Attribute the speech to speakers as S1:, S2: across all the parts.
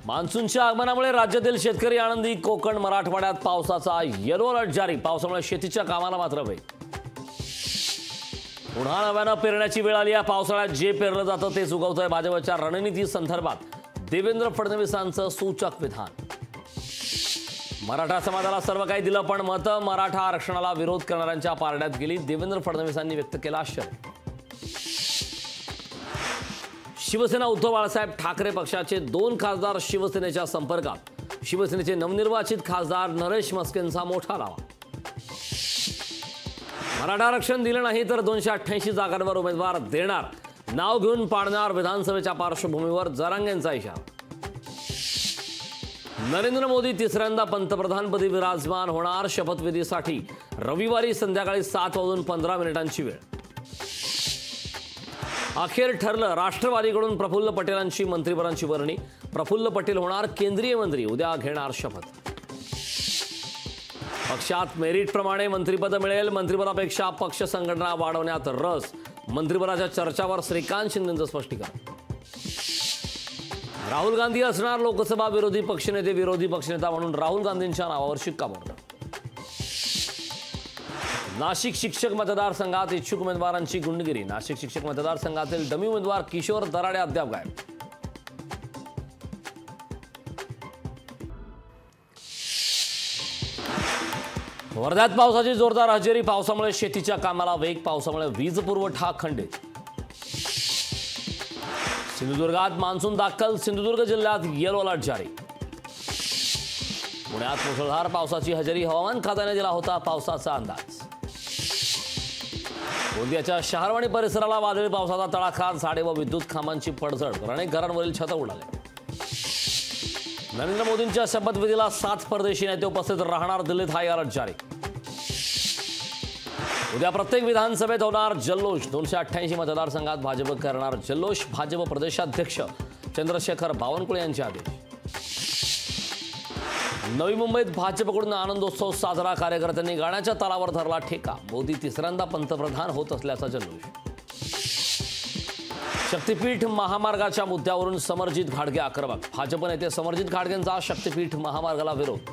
S1: मान्सूनच्या आगमनामुळे राज्यातील शेतकरी आनंदी। कोकण मराठवाड्यात पावसाचा येलो अलर्ट जारी। पावसामुळे शेतीच्या कामाला मात्र वेग। पुन्हा नव्यानं पेरण्याची वेळ आली आहे। पावसाळ्यात जे पेरलं जातं तेच उगवतंय। भाजपच्या रणनीती संदर्भात देवेंद्र फडणवीसांचं सूचक विधान। मराठा समाजाला सर्व काही दिलं पण मतं मराठा आरक्षणाला विरोध करणाऱ्यांच्या पारड्यात गेली। देवेंद्र फडणवीसांनी व्यक्त केलं आश्चर्य। शिवसेना उद्धव बाळासाहेब ठाकरे पक्षाचे 2 खासदार शिवसेनेच्या संपर्कात। शिवसेनेचे नवनिर्वाचित खासदार नरेश मस्केंचा मोठा दावा। मराठा आरक्षण दिलं नाही तर 288 जागांवर उमेदवार देणार। नाव घेऊन पाडणार। विधानसभेच्या पार्श्वभूमीवर जरांगेंचा इशारा। नरेंद्र मोदी तिसऱ्यांदा पंतप्रधानपदी विराजमान होणार। शपथविधीसाठी रविवारी संध्याकाळी 7:15 वेळ। अखेर ठरलं। राष्ट्रवादीकडून प्रफुल्ल पटेलांची मंत्रिपदांची वर्णी। प्रफुल्ल पटेल होणार केंद्रीय मंत्री। उद्या घेणार शपथ। पक्षात मेरिटप्रमाणे मंत्रिपद मिळेल। मंत्रिपदापेक्षा पक्ष संघटना वाढवण्यात रस। मंत्रिपदाच्या चर्चावर श्रीकांत शिंदेंचं स्पष्टीकरण। राहुल गांधी असणार लोकसभा विरोधी पक्षनेते। विरोधी पक्षनेता म्हणून राहुल गांधींच्या नावावर शिक्कामोर्तब। नाशिक शिक्षक मतदारसंघात इच्छुक उमेदवारांची गुंडगिरी। नाशिक शिक्षक मतदारसंघातील डमी उमेदवार किशोर दराडे अद्याप गायब। वर्ध्यात पावसाची जोरदार हजेरी। पावसामुळे शेतीच्या कामाला वेग। पावसामुळे वीज पुरवठा खंडित। सिंधुदुर्गात मान्सून दाखल। सिंधुदुर्ग जिल्ह्यात येलो अलर्ट जारी। पुण्यात मुसळधार पावसाची हजेरी। हवामान खात्याने दिला होता पावसाचा अंदाज। गोंदियाच्या शहारवाडी परिसराला वादळी पावसाचा तडाखा। झाडे व विद्युत खांबांची पडझड। अनेक घरांवरील छतं उडाले। नरेंद्र मोदींच्या शपथविधीला 7 परदेशी नेते उपस्थित राहणार। दिल्लीत हाय अलर्ट जारी। उद्या प्रत्येक विधानसभेत होणार जल्लोष। 288 मतदारसंघात भाजप करणार जल्लोष। भाजप प्रदेशाध्यक्ष चंद्रशेखर बावनकुळे यांचे आदेश। नवी मुंबईत भाजपकडून आनंदोत्सव साजरा। कार्यकर्त्यांनी गाण्याच्या तालावर धरला ठेका। मोदी तिसऱ्यांदा पंतप्रधान होत असल्याचा जल्लोष। शक्तीपीठ महामार्गाच्या मुद्द्यावरून समरजित घाटगे आक्रमक। भाजप नेते समरजित घाटगेंचा शक्तीपीठ महामार्गाला विरोध।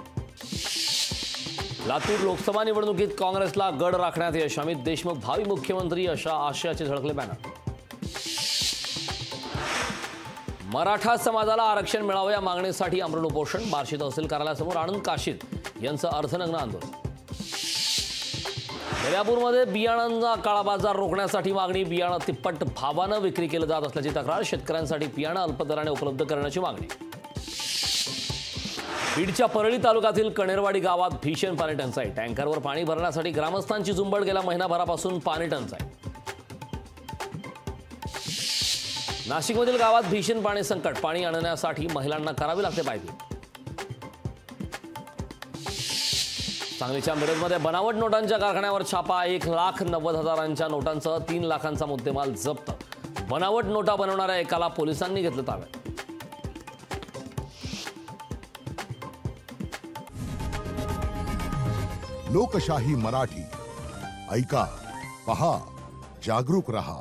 S1: लातूर लोकसभा निवडणुकीत काँग्रेसला गड राखण्यात यश। अमित देशमुख भावी मुख्यमंत्री अशा आशयाचे झळकले बॅनर। मराठा समाजाला आरक्षण मिळावं या मागणीसाठी आमरण उपोषण। बार्शी तहसील कार्यालयासमोर आनंद काशीद यांचं अर्धनग्न आंदोलन। दर्यापूरमध्ये बियाणांचा काळाबाजार रोखण्यासाठी मागणी। बियाणं तिप्पट भावानं विक्री केलं जात असल्याची तक्रार। शेतकऱ्यांसाठी बियाणं अल्पदराने उपलब्ध करण्याची मागणी। बीडच्या परळी तालुक्यातील कणेरवाडी गावात भीषण पाणी टंचाई। टँकरवर पाणी भरण्यासाठी ग्रामस्थांची झुंबड। गेल्या महिनाभरापासून पाणी टंचाई। नाशिकमधील गावात भीषण पाणी संकट। पाणी आणण्यासाठी महिलांना करावी लागते पायपीट। सांगलीच्या मिरजमध्ये बनावट नोटांच्या कारखान्यावर छापा। 1,90,000 नोटांसह 3 लाखांचा मुद्देमाल जप्त। बनावट नोटा बनवणाऱ्या एकाला पोलिसांनी घेतलं ताब्यात।
S2: लोकशाही मराठी ऐका, पहा, जागरूक रहा।